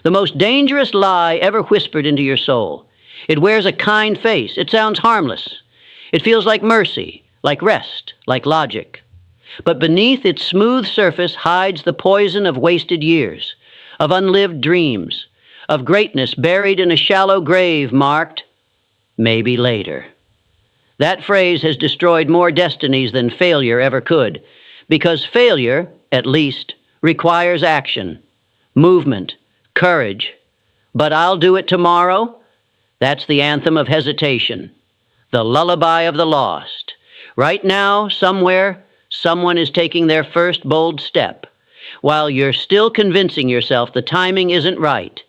The most dangerous lie ever whispered into your soul. It wears a kind face. It sounds harmless. It feels like mercy, like rest, like logic. But beneath its smooth surface hides the poison of wasted years, of unlived dreams, of greatness buried in a shallow grave marked, maybe later. That phrase has destroyed more destinies than failure ever could, because failure, at least, requires action, movement, courage. But I'll do it tomorrow? That's the anthem of hesitation, the lullaby of the lost. Right now, somewhere, someone is taking their first bold step, while you're still convincing yourself the timing isn't right.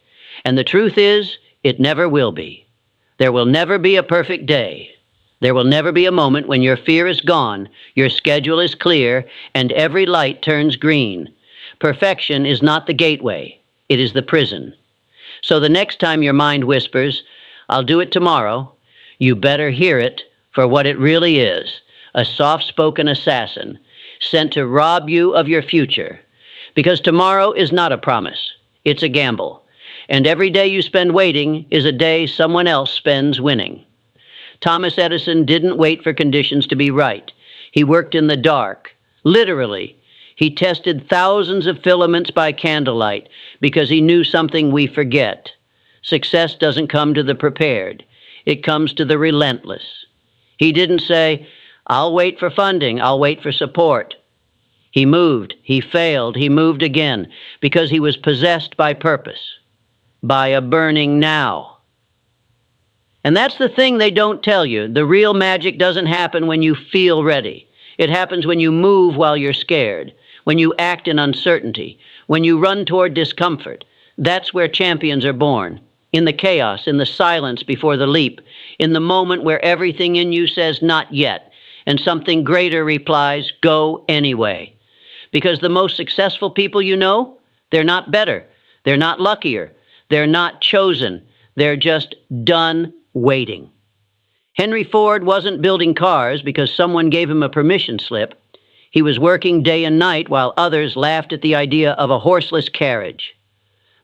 And the truth is, it never will be. There will never be a perfect day. There will never be a moment when your fear is gone, your schedule is clear, and every light turns green. Perfection is not the gateway. It is the prison. So the next time your mind whispers, "I'll do it tomorrow," you better hear it for what it really is, a soft-spoken assassin sent to rob you of your future. Because tomorrow is not a promise. It's a gamble. And every day you spend waiting is a day someone else spends winning. Thomas Edison didn't wait for conditions to be right. He worked in the dark. Literally, he tested thousands of filaments by candlelight because he knew something we forget. Success doesn't come to the prepared. It comes to the relentless. He didn't say, "I'll wait for funding, I'll wait for support." He moved, he failed, he moved again because he was possessed by purpose, by a burning now. And that's the thing they don't tell you. The real magic doesn't happen when you feel ready. It happens when you move while you're scared, when you act in uncertainty, when you run toward discomfort. That's where champions are born, in the chaos, in the silence before the leap, in the moment where everything in you says not yet, and something greater replies, go anyway. Because the most successful people you know, they're not better, they're not luckier, they're not chosen, they're just done waiting. Henry Ford wasn't building cars because someone gave him a permission slip. He was working day and night while others laughed at the idea of a horseless carriage.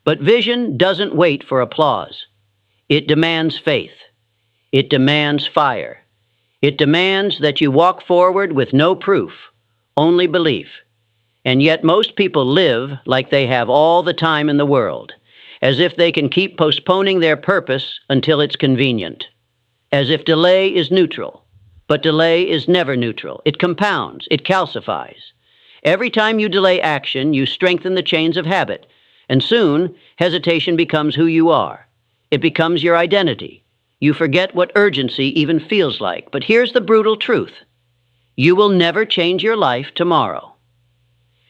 But vision doesn't wait for applause. It demands faith. It demands fire. It demands that you walk forward with no proof, only belief. And yet most people live like they have all the time in the world, as if they can keep postponing their purpose until it's convenient, as if delay is neutral. But delay is never neutral. It compounds, it calcifies. Every time you delay action, you strengthen the chains of habit, and soon hesitation becomes who you are. It becomes your identity. You forget what urgency even feels like. But here's the brutal truth. You will never change your life tomorrow.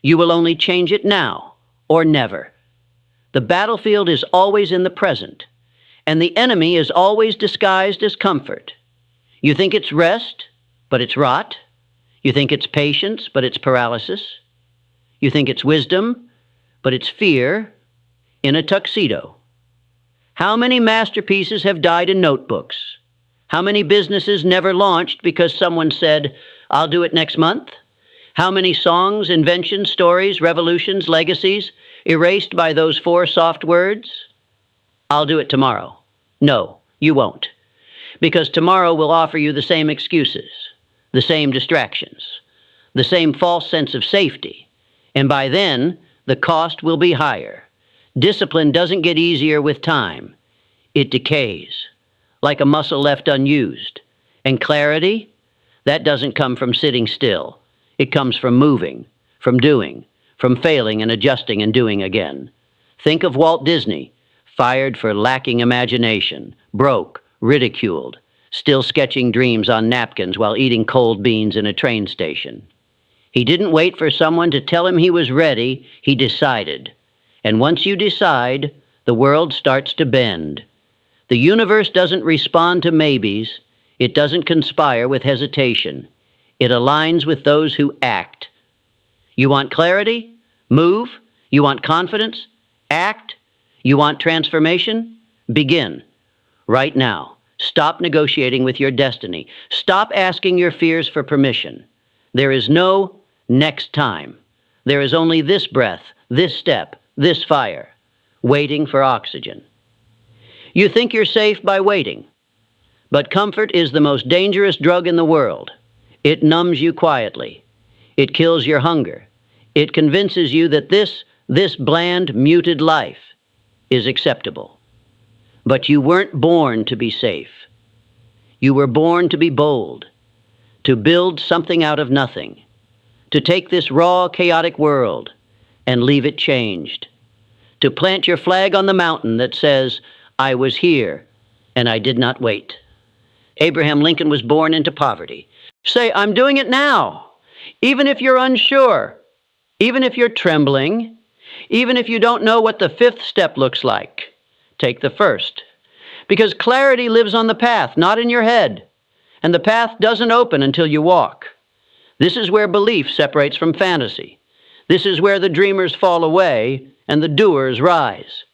You will only change it now or never. The battlefield is always in the present, and the enemy is always disguised as comfort. You think it's rest, but it's rot. You think it's patience, but it's paralysis. You think it's wisdom, but it's fear in a tuxedo. How many masterpieces have died in notebooks? How many businesses never launched because someone said, "I'll do it next month"? How many songs, inventions, stories, revolutions, legacies erased by those 4 soft words? "I'll do it tomorrow." No, you won't. Because tomorrow will offer you the same excuses, the same distractions, the same false sense of safety. And by then, the cost will be higher. Discipline doesn't get easier with time. It decays, like a muscle left unused. And clarity? That doesn't come from sitting still. It comes from moving, from doing, from failing and adjusting and doing again. Think of Walt Disney, fired for lacking imagination, broke, ridiculed, still sketching dreams on napkins while eating cold beans in a train station. He didn't wait for someone to tell him he was ready, he decided. And once you decide, the world starts to bend. The universe doesn't respond to maybes. It doesn't conspire with hesitation. It aligns with those who act. You want clarity? Move. You want confidence? Act. You want transformation? Begin. Right now. Stop negotiating with your destiny. Stop asking your fears for permission. There is no next time. There is only this breath, this step, this fire. waiting for oxygen. You think you're safe by waiting, but comfort is the most dangerous drug in the world. It numbs you quietly. It kills your hunger. It convinces you that this bland, muted life is acceptable. But you weren't born to be safe. You were born to be bold, to build something out of nothing, to take this raw, chaotic world and leave it changed, to plant your flag on the mountain that says, I was here and I did not wait. Abraham Lincoln was born into poverty. Say, I'm doing it now. Even if you're unsure, even if you're trembling, even if you don't know what the fifth step looks like, take the first. Because clarity lives on the path, not in your head. And the path doesn't open until you walk. This is where belief separates from fantasy. This is where the dreamers fall away and the doers rise.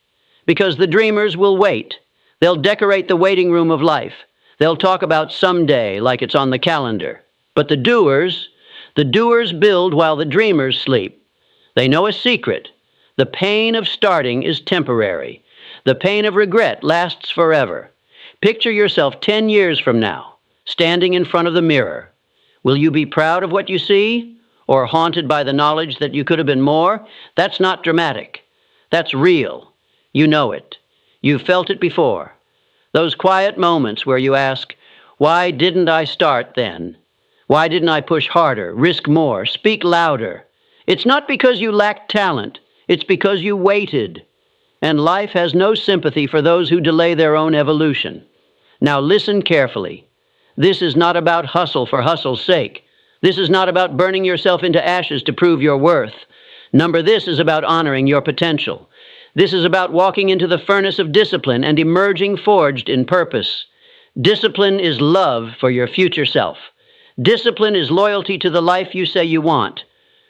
Because the dreamers will wait. They'll decorate the waiting room of life. They'll talk about someday like it's on the calendar. But the doers build while the dreamers sleep. They know a secret. The pain of starting is temporary. The pain of regret lasts forever. Picture yourself 10 years from now, standing in front of the mirror. Will you be proud of what you see, or haunted by the knowledge that you could have been more? That's not dramatic. That's real. You know it. You've felt it before. Those quiet moments where you ask, why didn't I start then? Why didn't I push harder, risk more, speak louder? It's not because you lacked talent. It's because you waited. And life has no sympathy for those who delay their own evolution. Now listen carefully. This is not about hustle for hustle's sake. This is not about burning yourself into ashes to prove your worth. This is about honoring your potential. This is about walking into the furnace of discipline and emerging forged in purpose. Discipline is love for your future self. Discipline is loyalty to the life you say you want.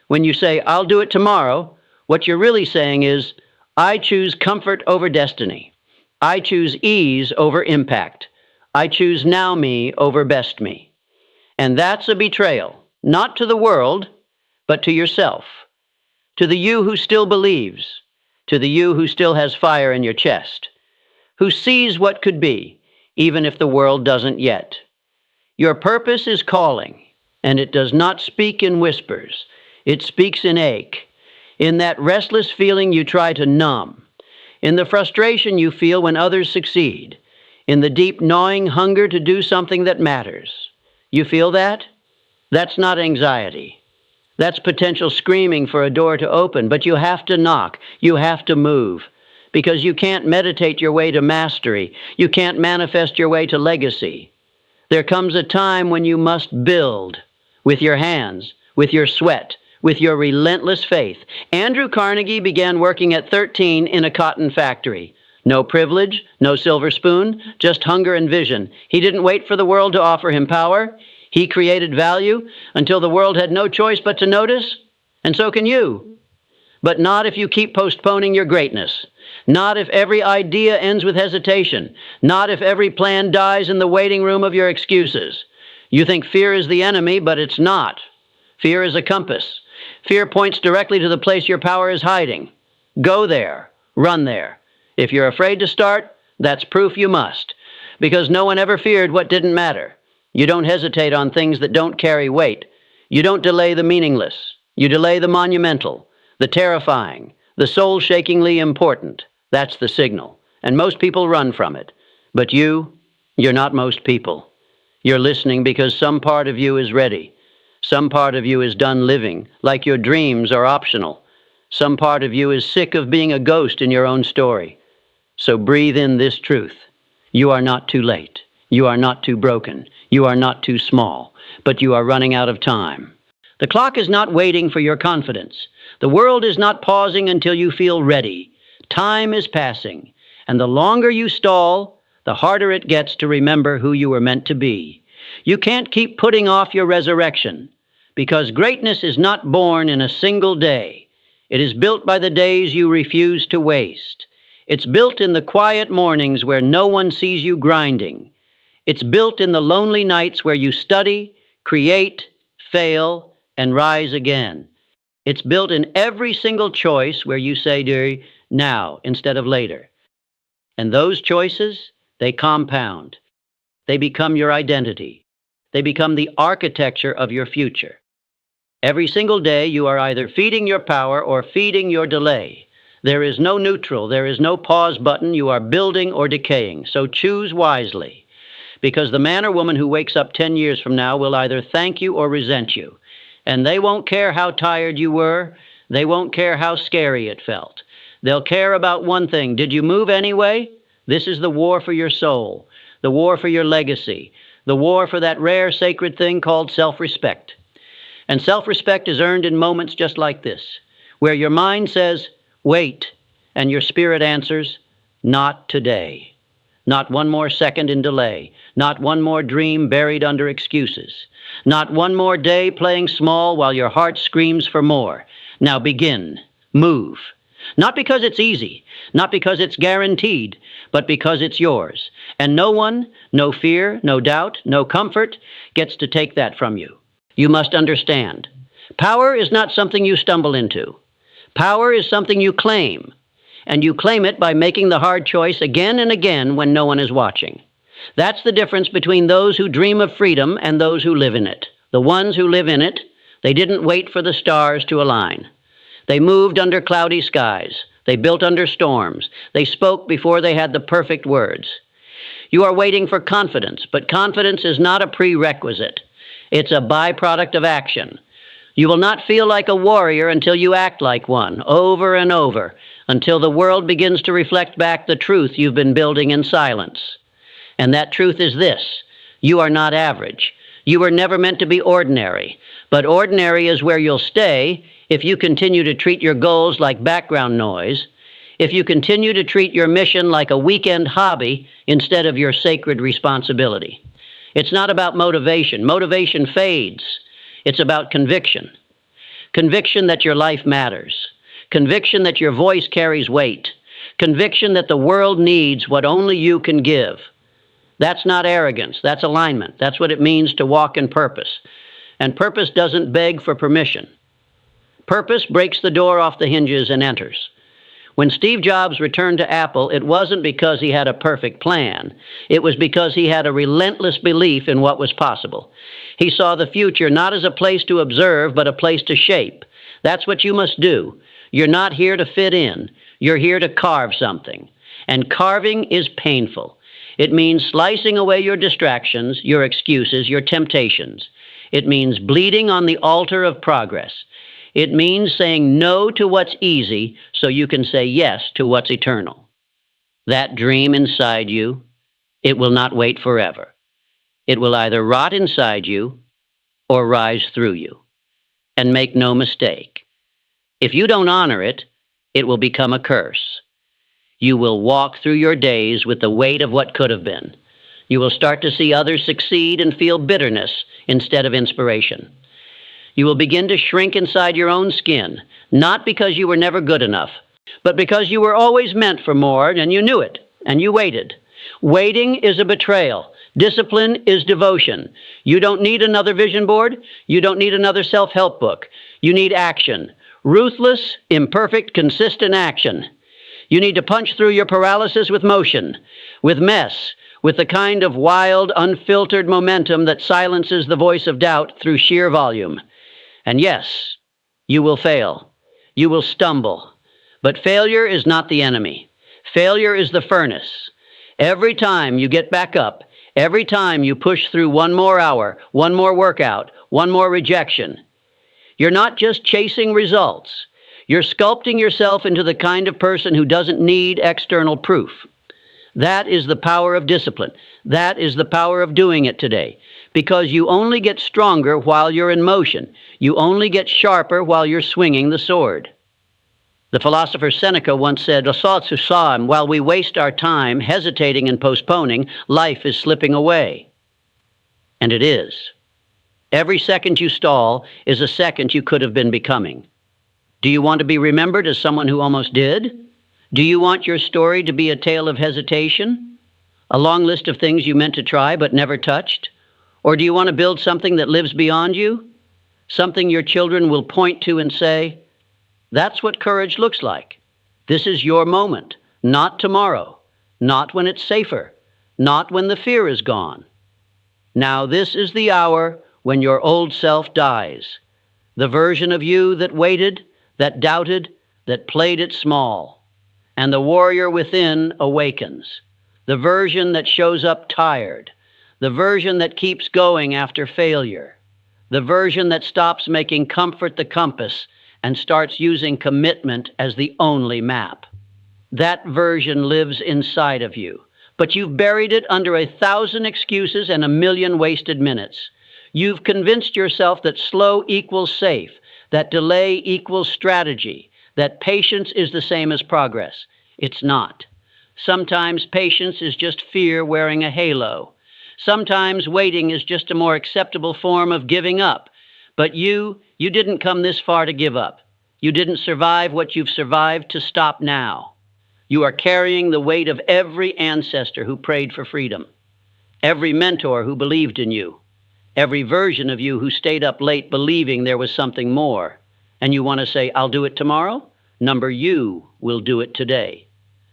When you say, I'll do it tomorrow, what you're really saying is, I choose comfort over destiny. I choose ease over impact. I choose now me over best me. And that's a betrayal, not to the world, but to yourself. To the you who still believes. To the you who still has fire in your chest. Who sees what could be, even if the world doesn't yet. Your purpose is calling, and it does not speak in whispers. It speaks in ache. In that restless feeling you try to numb, in the frustration you feel when others succeed, in the deep gnawing hunger to do something that matters. You feel that? That's not anxiety. That's potential screaming for a door to open, but you have to knock, you have to move, because you can't meditate your way to mastery, you can't manifest your way to legacy. There comes a time when you must build, with your hands, with your sweat, with your relentless faith. Andrew Carnegie began working at 13 in a cotton factory. No privilege, no silver spoon, just hunger and vision. He didn't wait for the world to offer him power. He created value until the world had no choice but to notice, and so can you. But not if you keep postponing your greatness. Not if every idea ends with hesitation. Not if every plan dies in the waiting room of your excuses. You think fear is the enemy, but it's not. Fear is a compass. Fear points directly to the place your power is hiding. Go there. Run there. If you're afraid to start, that's proof you must. Because no one ever feared what didn't matter. You don't hesitate on things that don't carry weight. You don't delay the meaningless. You delay the monumental, the terrifying, the soul-shakingly important. That's the signal. And most people run from it. But you're not most people. You're listening because some part of you is ready. Some part of you is done living, like your dreams are optional. Some part of you is sick of being a ghost in your own story. So breathe in this truth. You are not too late. You are not too broken. You are not too small. But you are running out of time. The clock is not waiting for your confidence. The world is not pausing until you feel ready. Time is passing. And the longer you stall, the harder it gets to remember who you were meant to be. You can't keep putting off your resurrection, because greatness is not born in a single day. It is built by the days you refuse to waste. It's built in the quiet mornings where no one sees you grinding. It's built in the lonely nights where you study, create, fail, and rise again. It's built in every single choice where you say, now instead of later. And those choices, they compound. They become your identity. They become the architecture of your future. Every single day, you are either feeding your power or feeding your delay. There is no neutral. There is no pause button. You are building or decaying. So choose wisely. Because the man or woman who wakes up 10 years from now will either thank you or resent you. And they won't care how tired you were. They won't care how scary it felt. They'll care about one thing. Did you move anyway? This is the war for your soul, the war for your legacy, the war for that rare sacred thing called self-respect. And self-respect is earned in moments just like this, where your mind says, wait, and your spirit answers, not today. Not one more second in delay. Not one more dream buried under excuses. Not one more day playing small while your heart screams for more. Now begin. Move. Not because it's easy, not because it's guaranteed, but because it's yours. And no one, no fear, no doubt, no comfort gets to take that from you. You must understand. Power is not something you stumble into. Power is something you claim. And you claim it by making the hard choice again and again when no one is watching. That's the difference between those who dream of freedom and those who live in it. The ones who live in it, they didn't wait for the stars to align. They moved under cloudy skies. They built under storms. They spoke before they had the perfect words. You are waiting for confidence, but confidence is not a prerequisite. It's a byproduct of action. You will not feel like a warrior until you act like one, over and over, until the world begins to reflect back the truth you've been building in silence. And that truth is this: you are not average. You were never meant to be ordinary, but ordinary is where you'll stay if you continue to treat your goals like background noise, if you continue to treat your mission like a weekend hobby instead of your sacred responsibility. It's not about motivation. Motivation fades. It's about conviction. Conviction that your life matters. Conviction that your voice carries weight. Conviction that the world needs what only you can give. That's not arrogance. That's alignment. That's what it means to walk in purpose. And purpose doesn't beg for permission. Purpose breaks the door off the hinges and enters. When Steve Jobs returned to Apple, it wasn't because he had a perfect plan. It was because he had a relentless belief in what was possible. He saw the future not as a place to observe, but a place to shape. That's what you must do. You're not here to fit in. You're here to carve something. And carving is painful. It means slicing away your distractions, your excuses, your temptations. It means bleeding on the altar of progress. It means saying no to what's easy so you can say yes to what's eternal. That dream inside you, it will not wait forever. It will either rot inside you or rise through you. And make no mistake, if you don't honor it, it will become a curse. You will walk through your days with the weight of what could have been. You will start to see others succeed and feel bitterness instead of inspiration. You will begin to shrink inside your own skin, not because you were never good enough, but because you were always meant for more and you knew it, and you waited. Waiting is a betrayal. Discipline is devotion. You don't need another vision board. You don't need another self-help book. You need action. Ruthless, imperfect, consistent action. You need to punch through your paralysis with motion, with mess, with the kind of wild, unfiltered momentum that silences the voice of doubt through sheer volume. And yes, you will fail. You will stumble. But failure is not the enemy. Failure is the furnace. Every time you get back up, every time you push through one more hour, one more workout, one more rejection, you're not just chasing results. You're sculpting yourself into the kind of person who doesn't need external proof. That is the power of discipline. That is the power of doing it today. Because you only get stronger while you're in motion. You only get sharper while you're swinging the sword. The philosopher Seneca once said, while we waste our time hesitating and postponing, life is slipping away. And it is. Every second you stall is a second you could have been becoming. Do you want to be remembered as someone who almost did? Do you want your story to be a tale of hesitation? A long list of things you meant to try but never touched? Or do you want to build something that lives beyond you? Something your children will point to and say, that's what courage looks like. This is your moment, not tomorrow, not when it's safer, not when the fear is gone. Now this is the hour when your old self dies, the version of you that waited, that doubted, that played it small, and the warrior within awakens, the version that shows up tired, the version that keeps going after failure, the version that stops making comfort the compass and starts using commitment as the only map. That version lives inside of you, but you've buried it under 1,000 excuses and 1,000,000 wasted minutes. You've convinced yourself that slow equals safe, that delay equals strategy, that patience is the same as progress. It's not. Sometimes patience is just fear wearing a halo. Sometimes waiting is just a more acceptable form of giving up. But you didn't come this far to give up. You didn't survive what you've survived to stop now. You are carrying the weight of every ancestor who prayed for freedom, every mentor who believed in you, every version of you who stayed up late believing there was something more. And you want to say, I'll do it tomorrow? Number you will do it today.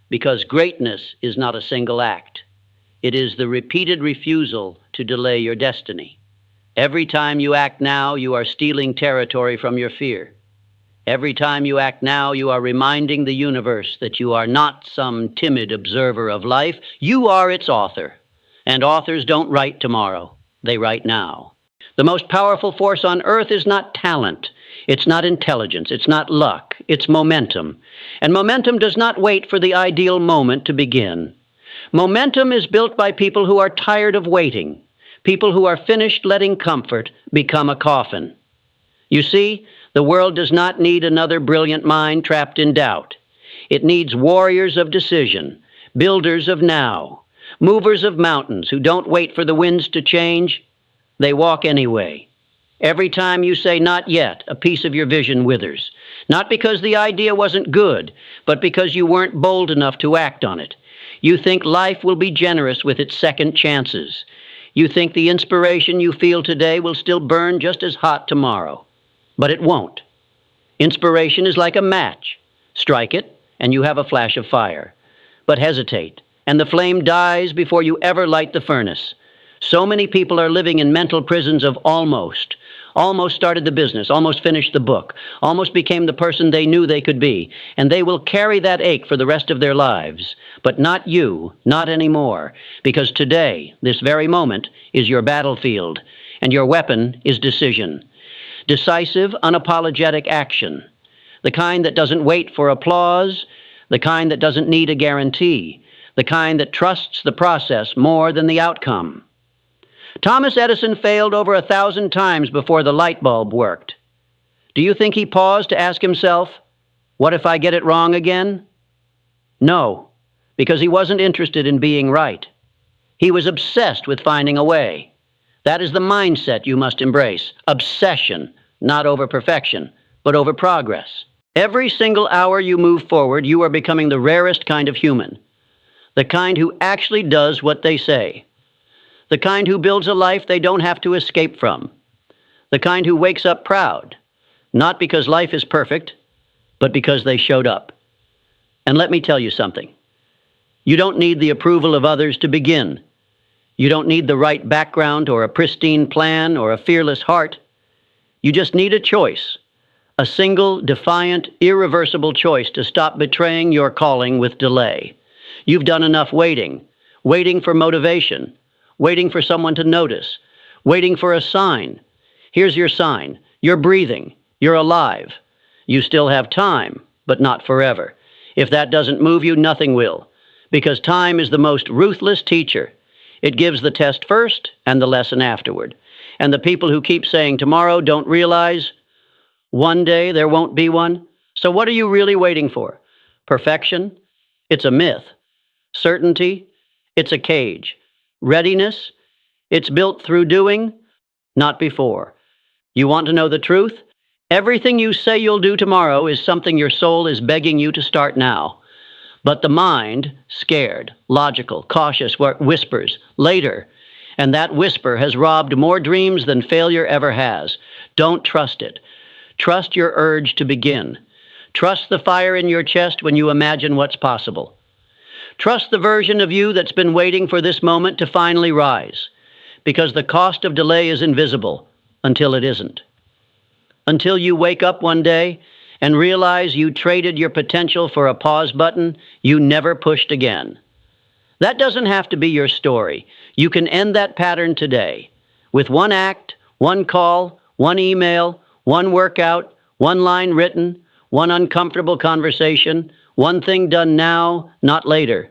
Because greatness is not a single act. It is the repeated refusal to delay your destiny. Every time you act now, you are stealing territory from your fear. Every time you act now, you are reminding the universe that you are not some timid observer of life. You are its author. And authors don't write tomorrow. They write now. The most powerful force on earth is not talent. It's not intelligence. It's not luck. It's momentum. And momentum does not wait for the ideal moment to begin. Momentum is built by people who are tired of waiting, people who are finished letting comfort become a coffin. You see, the world does not need another brilliant mind trapped in doubt. It needs warriors of decision, builders of now, movers of mountains who don't wait for the winds to change. They walk anyway. Every time you say not yet, a piece of your vision withers. Not because the idea wasn't good, but because you weren't bold enough to act on it. You think life will be generous with its second chances. You think the inspiration you feel today will still burn just as hot tomorrow. But it won't. Inspiration is like a match. Strike it, and you have a flash of fire. But hesitate, and the flame dies before you ever light the furnace. So many people are living in mental prisons of almost. Almost started the business, almost finished the book, almost became the person they knew they could be, and they will carry that ache for the rest of their lives. But not you, not anymore, because today, this very moment, is your battlefield, and your weapon is decision. Decisive, unapologetic action, the kind that doesn't wait for applause, the kind that doesn't need a guarantee, the kind that trusts the process more than the outcome. Thomas Edison failed over 1,000 times before the light bulb worked. Do you think he paused to ask himself, what if I get it wrong again? No, because he wasn't interested in being right. He was obsessed with finding a way. That is the mindset you must embrace. Obsession, not over perfection, but over progress. Every single hour you move forward, you are becoming the rarest kind of human. The kind who actually does what they say. The kind who builds a life they don't have to escape from. The kind who wakes up proud, not because life is perfect, but because they showed up. And let me tell you something. You don't need the approval of others to begin. You don't need the right background or a pristine plan or a fearless heart. You just need a choice, a single, defiant, irreversible choice to stop betraying your calling with delay. You've done enough waiting for motivation, waiting for someone to notice, waiting for a sign. Here's your sign. You're breathing. You're alive. You still have time, but not forever. If that doesn't move you, nothing will, because time is the most ruthless teacher. It gives the test first and the lesson afterward. And the people who keep saying tomorrow don't realize one day there won't be one. So what are you really waiting for? Perfection? It's a myth. Certainty? It's a cage. Readiness? It's built through doing, not before. You want to know the truth? Everything you say you'll do tomorrow is something your soul is begging you to start now. But the mind, scared, logical, cautious, whispers, later. And that whisper has robbed more dreams than failure ever has. Don't trust it. Trust your urge to begin. Trust the fire in your chest when you imagine what's possible. Trust the version of you that's been waiting for this moment to finally rise, because the cost of delay is invisible until it isn't. Until you wake up one day and realize you traded your potential for a pause button you never pushed again. That doesn't have to be your story. You can end that pattern today with one act, one call, one email, one workout, one line written, one uncomfortable conversation, one thing done now, not later.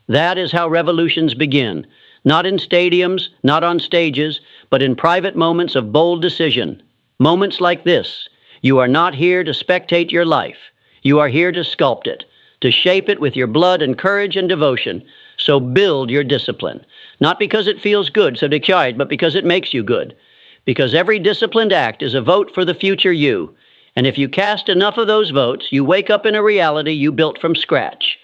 That is how revolutions begin, not in stadiums, not on stages, but in private moments of bold decision. Moments like this. You are not here to spectate your life. You are here to sculpt it, to shape it with your blood and courage and devotion. So build your discipline, not because it feels good, so decide, but because it makes you good. Because every disciplined act is a vote for the future you. And if you cast enough of those votes, you wake up in a reality you built from scratch.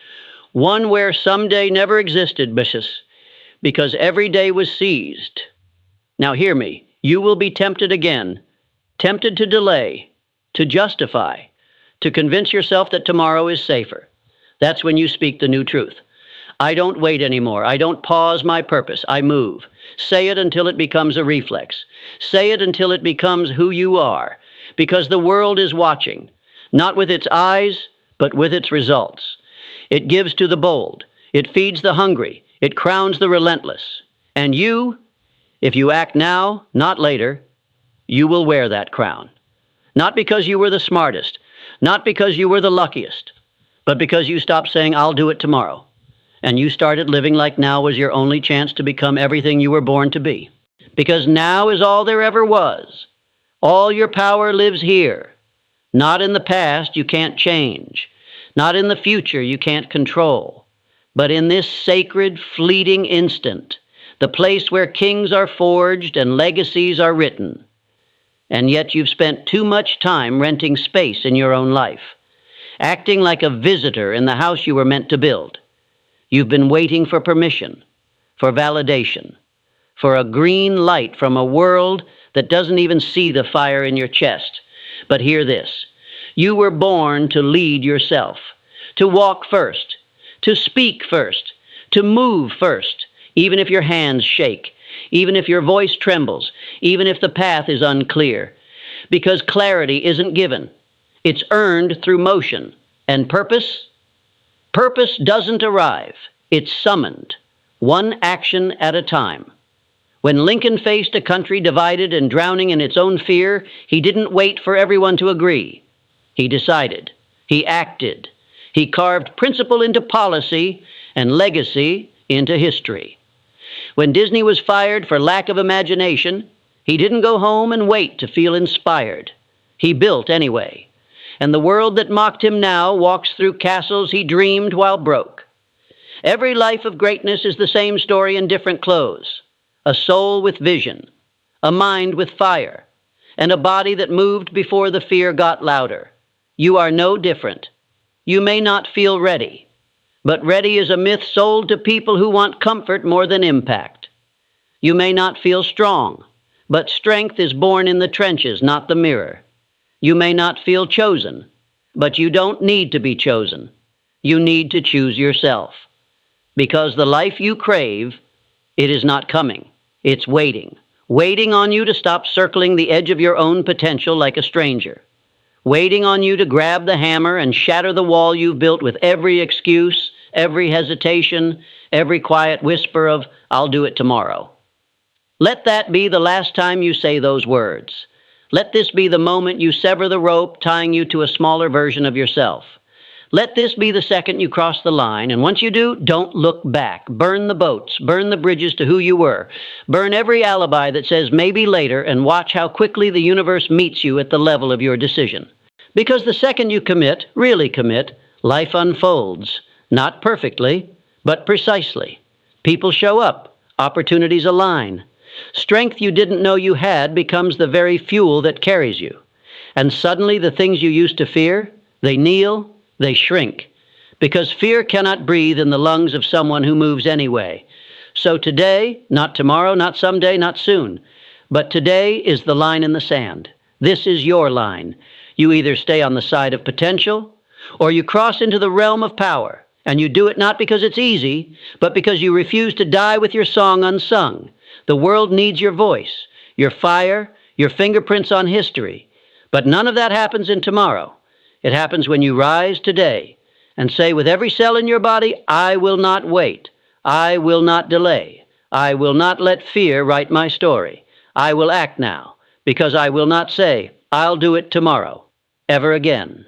One where someday never existed, because every day was seized. Now hear me, you will be tempted again, tempted to delay, to justify, to convince yourself that tomorrow is safer. That's when you speak the new truth. I don't wait anymore. I don't pause my purpose. I move. Say it until it becomes a reflex. Say it until it becomes who you are. Because the world is watching, not with its eyes, but with its results. It gives to the bold. It feeds the hungry. It crowns the relentless. And you, if you act now, not later, you will wear that crown. Not because you were the smartest, not because you were the luckiest, but because you stopped saying, I'll do it tomorrow. And you started living like now was your only chance to become everything you were born to be. Because now is all there ever was. All your power lives here. Not in the past you can't change. Not in the future you can't control. But in this sacred, fleeting instant, the place where kings are forged and legacies are written. And yet you've spent too much time renting space in your own life, acting like a visitor in the house you were meant to build. You've been waiting for permission, for validation, for a green light from a world that doesn't even see the fire in your chest. But hear this. You were born to lead yourself, to walk first, to speak first, to move first, even if your hands shake, even if your voice trembles, even if the path is unclear. Because clarity isn't given. It's earned through motion. And purpose? Purpose doesn't arrive. It's summoned, one action at a time. When Lincoln faced a country divided and drowning in its own fear, he didn't wait for everyone to agree. He decided. He acted. He carved principle into policy and legacy into history. When Disney was fired for lack of imagination, he didn't go home and wait to feel inspired. He built anyway. And the world that mocked him now walks through castles he dreamed while broke. Every life of greatness is the same story in different clothes. A soul with vision, a mind with fire, and a body that moved before the fear got louder. You are no different. You may not feel ready, but ready is a myth sold to people who want comfort more than impact. You may not feel strong, but strength is born in the trenches, not the mirror. You may not feel chosen, but you don't need to be chosen. You need to choose yourself. Because the life you crave, it is not coming. It's waiting. Waiting on you to stop circling the edge of your own potential like a stranger. Waiting on you to grab the hammer and shatter the wall you've built with every excuse, every hesitation, every quiet whisper of, I'll do it tomorrow. Let that be the last time you say those words. Let this be the moment you sever the rope tying you to a smaller version of yourself. Let this be the second you cross the line, and once you do, don't look back. Burn the boats, burn the bridges to who you were. Burn every alibi that says maybe later, and watch how quickly the universe meets you at the level of your decision. Because the second you commit, really commit, life unfolds. Not perfectly, but precisely. People show up. Opportunities align. Strength you didn't know you had becomes the very fuel that carries you. And suddenly the things you used to fear, they kneel, they shrink. Because fear cannot breathe in the lungs of someone who moves anyway. So today, not tomorrow, not someday, not soon, but today is the line in the sand. This is your line. You either stay on the side of potential, or you cross into the realm of power, and you do it not because it's easy, but because you refuse to die with your song unsung. The world needs your voice, your fire, your fingerprints on history. But none of that happens in tomorrow. It happens when you rise today and say with every cell in your body, I will not wait. I will not delay. I will not let fear write my story. I will act now, because I will not say, I'll do it tomorrow, ever again.